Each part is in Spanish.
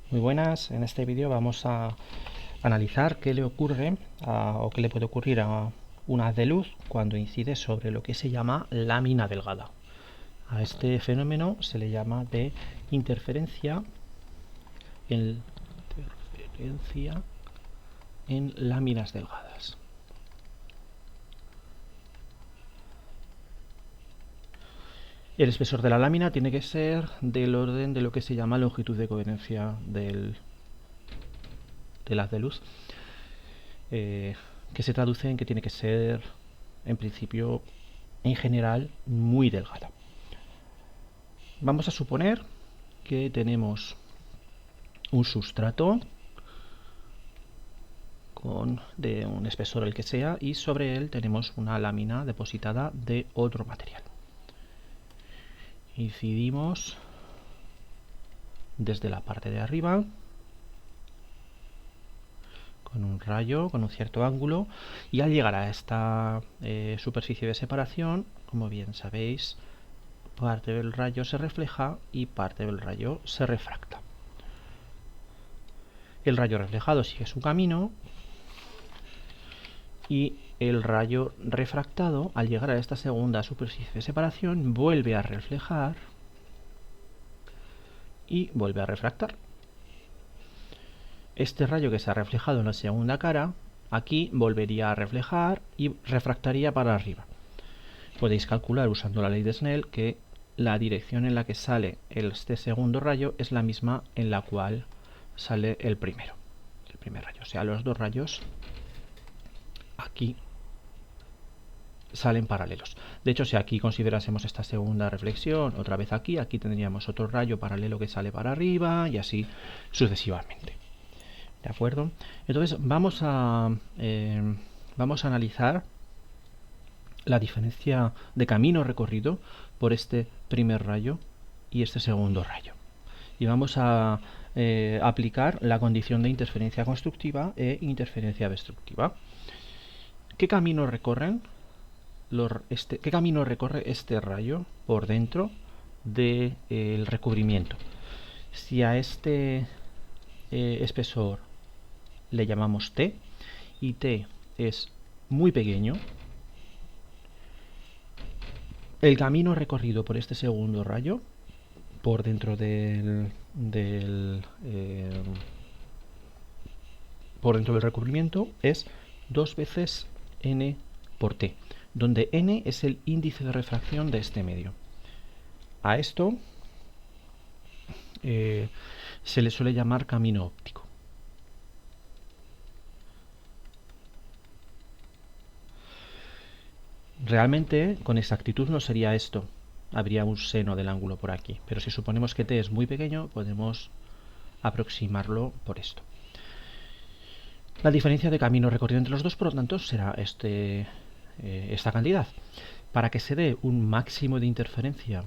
Muy buenas, en este vídeo vamos a analizar qué le ocurre o qué le puede ocurrir a un haz de luz cuando incide sobre lo que se llama lámina delgada. A este fenómeno se le llama de interferencia en láminas delgadas. El espesor de la lámina tiene que ser del orden de lo que se llama longitud de coherencia del haz de luz, que se traduce en que tiene que ser, en principio, en general, muy delgada. Vamos a suponer que tenemos un sustrato de un espesor el que sea y sobre él tenemos una lámina depositada de otro material. Incidimos desde la parte de arriba con un rayo, con un cierto ángulo, y al llegar a esta superficie de separación, como bien sabéis, parte del rayo se refleja y parte del rayo se refracta. El rayo reflejado sigue su camino y el rayo refractado, al llegar a esta segunda superficie de separación, vuelve a reflejar y vuelve a refractar. Este rayo que se ha reflejado en la segunda cara, aquí volvería a reflejar y refractaría para arriba. Podéis calcular usando la ley de Snell que la dirección en la que sale este segundo rayo es la misma en la cual sale el primer rayo. O sea, los dos rayos aquí salen paralelos. De hecho, si aquí considerásemos esta segunda reflexión, otra vez aquí tendríamos otro rayo paralelo que sale para arriba y así sucesivamente. ¿De acuerdo? Entonces vamos a analizar la diferencia de camino recorrido por este primer rayo y este segundo rayo. Y vamos a aplicar la condición de interferencia constructiva e interferencia destructiva. ¿Qué camino recorre este rayo por dentro del recubrimiento? Si a este espesor le llamamos T y T es muy pequeño, el camino recorrido por este segundo rayo por dentro por dentro del recubrimiento es 2 veces n por t, donde n es el índice de refracción de este medio. A esto se le suele llamar camino óptico. Realmente, con exactitud no sería esto. Habría un seno del ángulo por aquí. Pero si suponemos que t es muy pequeño, podemos aproximarlo por esto. La diferencia de camino recorrido entre los dos, por lo tanto, será esta cantidad. Para que se dé un máximo de interferencia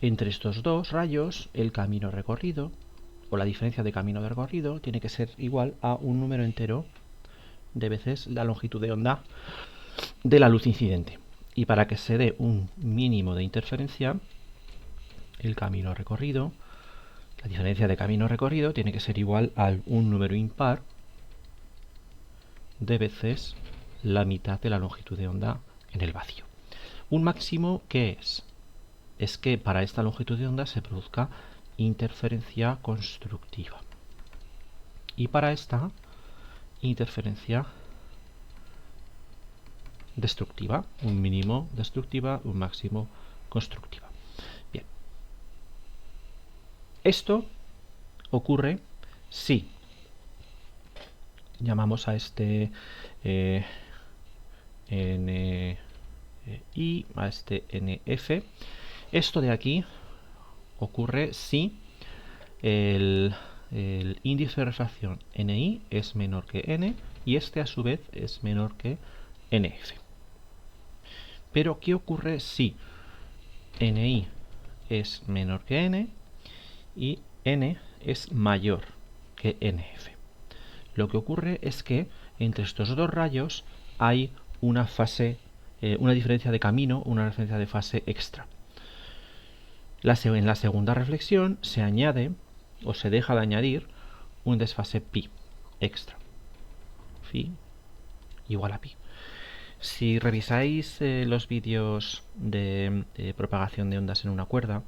entre estos dos rayos, el camino recorrido, o la diferencia de camino de recorrido, tiene que ser igual a un número entero de veces la longitud de onda de la luz incidente. Y para que se dé un mínimo de interferencia, el camino recorrido, la diferencia de camino recorrido tiene que ser igual a un número impar de veces la mitad de la longitud de onda en el vacío. Un máximo, ¿qué es? Es que para esta longitud de onda se produzca interferencia constructiva. Y para esta, interferencia destructiva. Un mínimo destructiva, un máximo constructiva. Bien. Esto ocurre si llamamos a este NI, a este NF. Esto de aquí ocurre si el índice de refracción NI es menor que N y este a su vez es menor que NF. Pero ¿qué ocurre si NI es menor que N y N es mayor que NF? Lo que ocurre es que entre estos dos rayos hay una fase, una diferencia de camino, una diferencia de fase extra. En la segunda reflexión se añade o se deja de añadir un desfase pi extra. Phi igual a pi. Si revisáis los vídeos de propagación de ondas en una cuerda,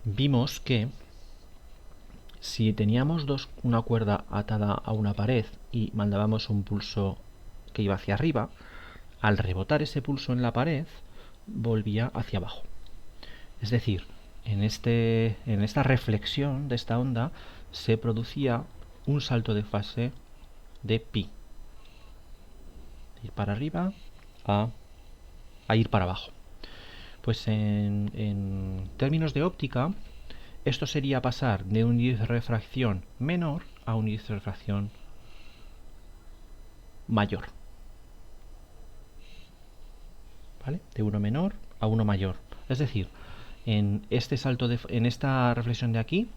vimos que si teníamos una cuerda atada a una pared y mandábamos un pulso que iba hacia arriba, al rebotar ese pulso en la pared, volvía hacia abajo. Es decir, en esta reflexión de esta onda se producía un salto de fase de pi. Ir para arriba a ir para abajo. Pues en términos de óptica, esto sería pasar de un índice de refracción menor a un índice de refracción mayor. ¿Vale? De uno menor a uno mayor. Es decir, en esta reflexión de aquí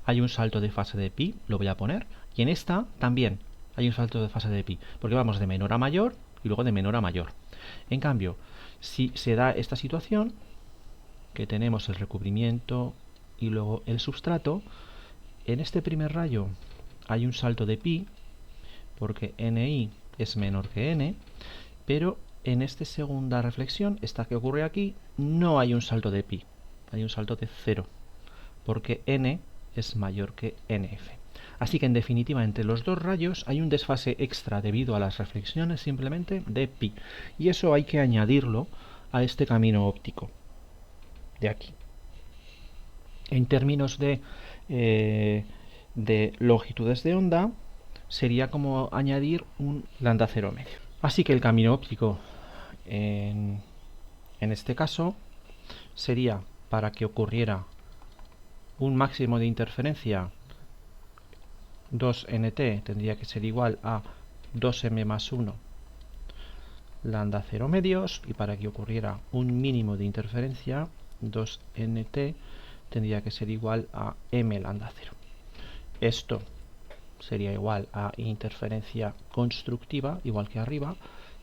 hay un salto de fase de pi, lo voy a poner, y en esta también hay un salto de fase de pi, porque vamos de menor a mayor y luego de menor a mayor. En cambio, si se da esta situación, que tenemos el recubrimiento y luego el substrato, en este primer rayo hay un salto de pi, porque ni es menor que n, pero en esta segunda reflexión, esta que ocurre aquí, no hay un salto de pi, hay un salto de 0, porque n es mayor que nf. Así que en definitiva entre los dos rayos hay un desfase extra debido a las reflexiones simplemente de pi, y eso hay que añadirlo a este camino óptico de aquí. En términos de longitudes de onda, sería como añadir un lambda 0 medio. Así que el camino óptico en este caso sería, para que ocurriera un máximo de interferencia 2nt, tendría que ser igual a 2m más 1 lambda 0 medios, y para que ocurriera un mínimo de interferencia 2nt tendría que ser igual a m lambda 0. Esto sería igual a interferencia constructiva, igual que arriba,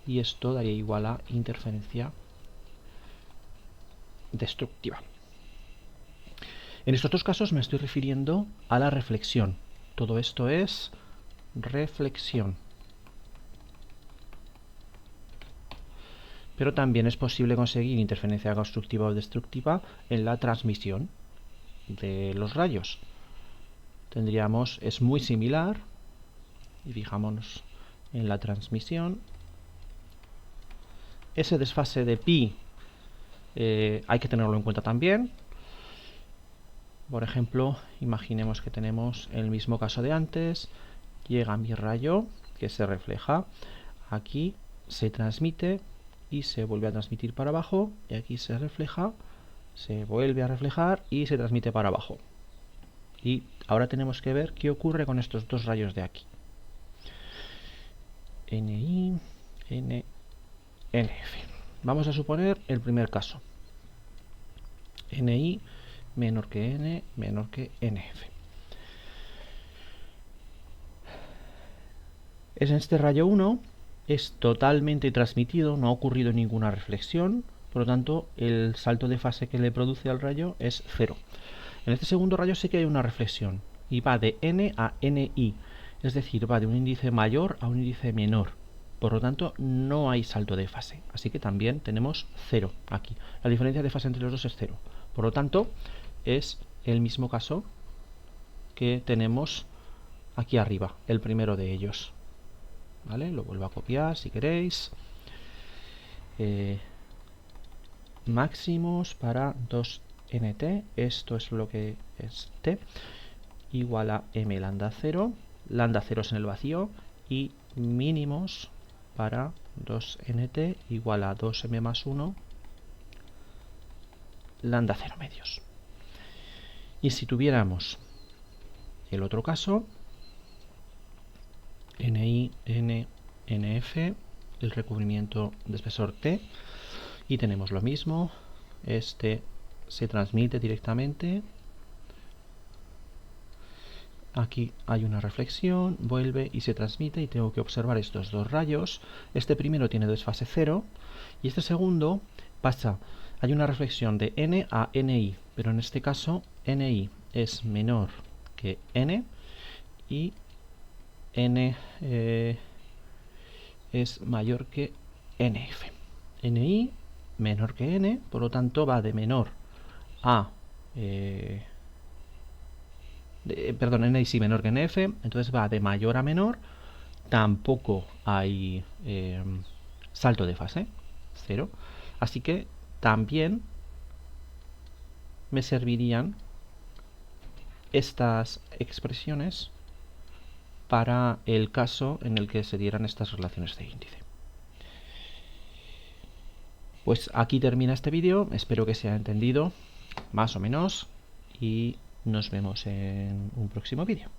y esto daría igual a interferencia destructiva. En estos dos casos me estoy refiriendo a la reflexión. Todo esto es reflexión. Pero también es posible conseguir interferencia constructiva o destructiva en la transmisión de los rayos. Es muy similar, y fijámonos en la transmisión. Ese desfase de pi hay que tenerlo en cuenta también. Por ejemplo, imaginemos que tenemos el mismo caso de antes. Llega mi rayo que se refleja. Aquí se transmite y se vuelve a transmitir para abajo. Y aquí se refleja, se vuelve a reflejar y se transmite para abajo. Y ahora tenemos que ver qué ocurre con estos dos rayos de aquí. Ni, N, NF. Vamos a suponer el primer caso. Ni menor que N, menor que NF. En este rayo 1 es totalmente transmitido, no ha ocurrido ninguna reflexión, por lo tanto el salto de fase que le produce al rayo es 0. En este segundo rayo sí que hay una reflexión y va de N a Ni, es decir, va de un índice mayor a un índice menor. Por lo tanto, no hay salto de fase, así que también tenemos 0 aquí. La diferencia de fase entre los dos es 0. Por lo tanto, es el mismo caso que tenemos aquí arriba, el primero de ellos. ¿Vale? Lo vuelvo a copiar si queréis. Máximos para 2nt, esto es lo que es t, igual a m lambda 0, lambda 0 es en el vacío, y mínimos para 2nt igual a 2m más 1 lambda 0 medios. Y si tuviéramos el otro caso, Ni, N, NF, el recubrimiento de espesor T, y tenemos lo mismo, este se transmite directamente, aquí hay una reflexión, vuelve y se transmite, y tengo que observar estos dos rayos. Este primero tiene desfase 0 y este segundo pasa hay una reflexión de n a ni, pero en este caso ni es menor que n y n es mayor que nf. Ni menor que n, por lo tanto va de menor a... perdón, ni sí menor que nf, entonces va de mayor a menor. Tampoco hay salto de fase, 0. Así que también me servirían estas expresiones para el caso en el que se dieran estas relaciones de índice. Pues aquí termina este vídeo, espero que se haya entendido más o menos y nos vemos en un próximo vídeo.